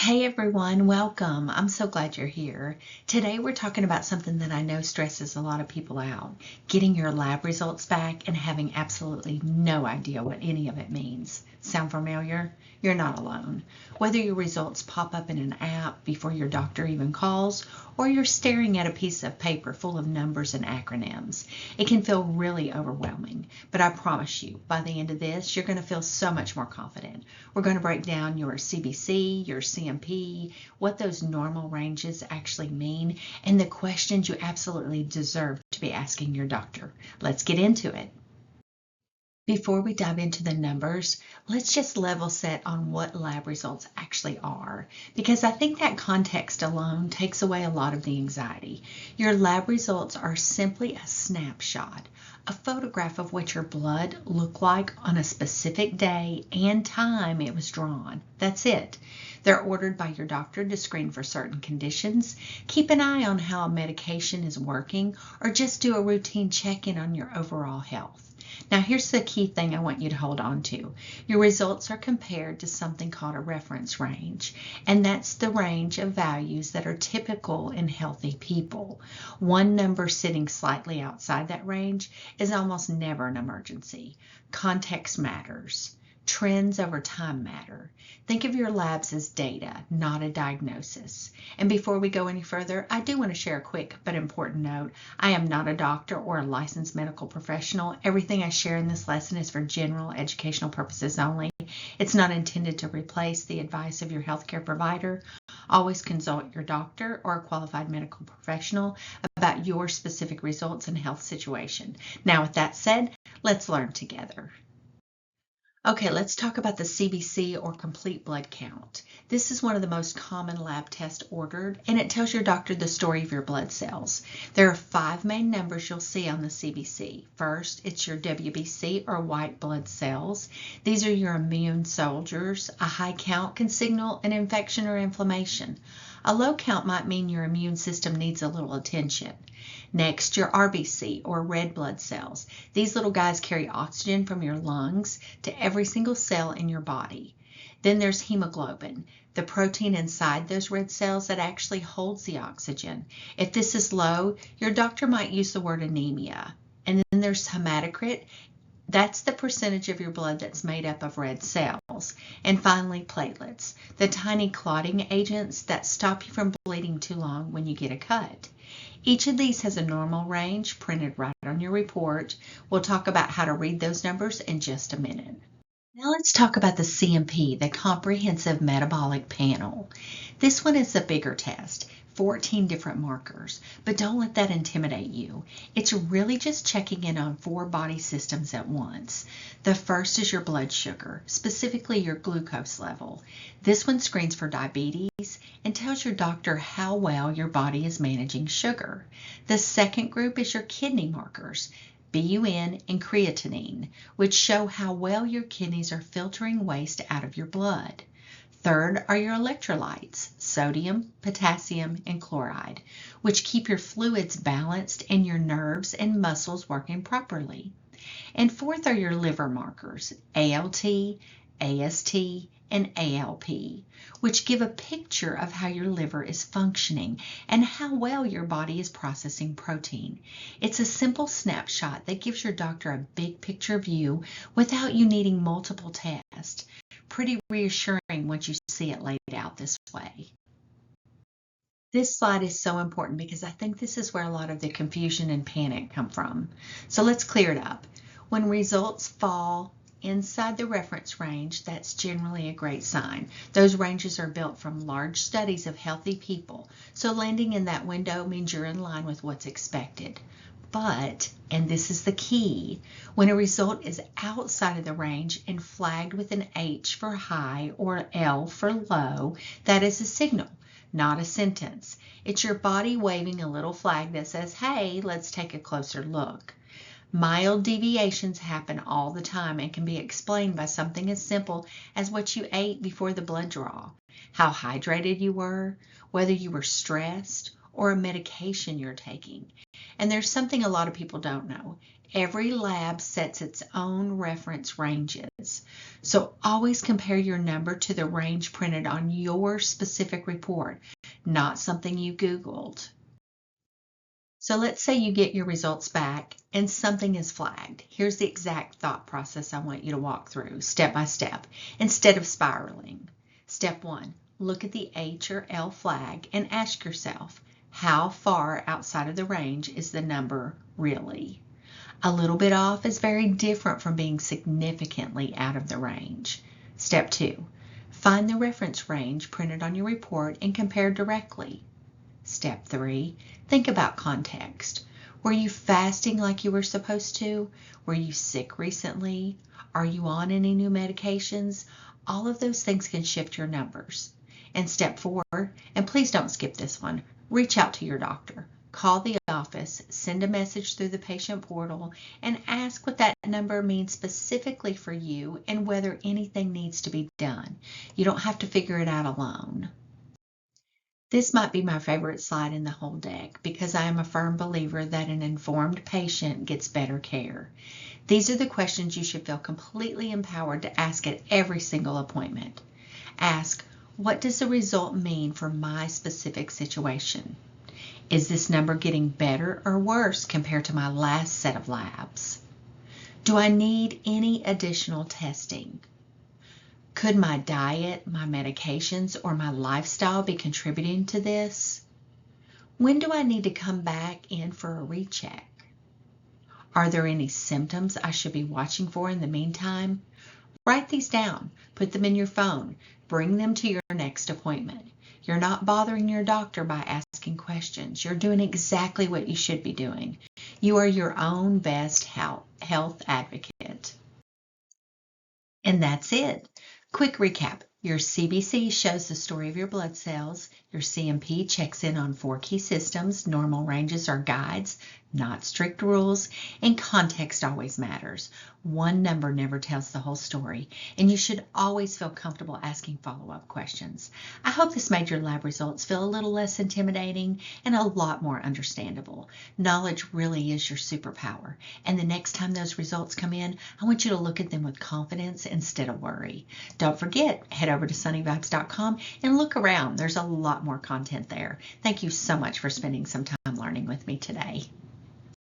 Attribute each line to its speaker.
Speaker 1: Hey everyone, welcome. I'm so glad you're here. Today we're talking about something that I know stresses a lot of people out, getting your lab results back and having absolutely no idea what any of it means. Sound familiar? You're not alone. Whether your results pop up in an app before your doctor even calls, or you're staring at a piece of paper full of numbers and acronyms, it can feel really overwhelming. But I promise you, by the end of this, you're going to feel so much more confident. We're going to break down your CBC, your CMP, what those normal ranges actually mean, and the questions you absolutely deserve to be asking your doctor. Let's get into it. Before we dive into the numbers, let's just level set on what lab results actually are, because I think that context alone takes away a lot of the anxiety. Your lab results are simply a snapshot, a photograph of what your blood looked like on a specific day and time it was drawn. That's it. They're ordered by your doctor to screen for certain conditions, keep an eye on how a medication is working, or just do a routine check-in on your overall health. Now, here's the key thing I want you to hold on to. Your results are compared to something called a reference range, and that's the range of values that are typical in healthy people. One number sitting slightly outside that range is almost never an emergency. Context matters. Trends over time matter. Think of your labs as data, not a diagnosis. And before we go any further, I do want to share a quick but important note. I am not a doctor or a licensed medical professional. Everything I share in this lesson is for general educational purposes only. It's not intended to replace the advice of your healthcare provider. Always consult your doctor or a qualified medical professional about your specific results and health situation. Now, with that said, let's learn together. Okay, let's talk about the CBC or complete blood count. This is one of the most common lab tests ordered, and it tells your doctor the story of your blood cells. There are 5 main numbers you'll see on the CBC. First, it's your WBC or white blood cells. These are your immune soldiers. A high count can signal an infection or inflammation. A low count might mean your immune system needs a little attention. Next, your RBC or red blood cells. These little guys carry oxygen from your lungs to every single cell in your body. Then there's hemoglobin, the protein inside those red cells that actually holds the oxygen. If this is low, your doctor might use the word anemia. And then there's hematocrit. That's the percentage of your blood that's made up of red cells. And finally, platelets, the tiny clotting agents that stop you from bleeding too long when you get a cut. Each of these has a normal range printed right on your report. We'll talk about how to read those numbers in just a minute. Now let's talk about the CMP, the Comprehensive Metabolic Panel. This one is a bigger test, 14 different markers, but don't let that intimidate you. It's really just checking in on 4 body systems at once. The first is your blood sugar, specifically your glucose level. This one screens for diabetes and tells your doctor how well your body is managing sugar. The second group is your kidney markers, BUN and creatinine, which show how well your kidneys are filtering waste out of your blood. Third are your electrolytes, sodium, potassium, and chloride, which keep your fluids balanced and your nerves and muscles working properly. And fourth are your liver markers, ALT, AST, and ALP, which give a picture of how your liver is functioning and how well your body is processing protein. It's a simple snapshot that gives your doctor a big picture view without you needing multiple tests. Pretty reassuring once you see it laid out this way. This slide is so important because I think this is where a lot of the confusion and panic come from. So let's clear it up. When results fall inside the reference range, that's generally a great sign. Those ranges are built from large studies of healthy people, so landing in that window means you're in line with what's expected. But, and this is the key, when a result is outside of the range and flagged with an H for high or L for low, that is a signal, not a sentence. It's your body waving a little flag that says, hey, let's take a closer look. Mild deviations happen all the time and can be explained by something as simple as what you ate before the blood draw, how hydrated you were, whether you were stressed, or a medication you're taking. And there's something a lot of people don't know. Every lab sets its own reference ranges. So always compare your number to the range printed on your specific report, not something you Googled. So let's say you get your results back and something is flagged. Here's the exact thought process I want you to walk through step by step instead of spiraling. Step 1, look at the H or L flag and ask yourself, how far outside of the range is the number really? A little bit off is very different from being significantly out of the range. Step 2, find the reference range printed on your report and compare directly. Step 3, think about context. Were you fasting like you were supposed to? Were you sick recently? Are you on any new medications? All of those things can shift your numbers. And step 4, and please don't skip this one, reach out to your doctor. Call the office, send a message through the patient portal, and ask what that number means specifically for you and whether anything needs to be done. You don't have to figure it out alone. This might be my favorite slide in the whole deck because I am a firm believer that an informed patient gets better care. These are the questions you should feel completely empowered to ask at every single appointment. Ask, what does the result mean for my specific situation? Is this number getting better or worse compared to my last set of labs? Do I need any additional testing? Could my diet, my medications, or my lifestyle be contributing to this? When do I need to come back in for a recheck? Are there any symptoms I should be watching for in the meantime? Write these down, put them in your phone, bring them to your next appointment. You're not bothering your doctor by asking questions. You're doing exactly what you should be doing. You are your own best health advocate. And that's it. Quick recap. Your CBC shows the story of your blood cells. Your CMP checks in on 4 key systems. Normal ranges are guides, not strict rules, and context always matters. One number never tells the whole story, and you should always feel comfortable asking follow-up questions. I hope this made your lab results feel a little less intimidating and a lot more understandable. Knowledge really is your superpower, and the next time those results come in, I want you to look at them with confidence instead of worry. Don't forget, head over to sunnyvibes.com and look around. There's a lot more content there. Thank you so much for spending some time learning with me today.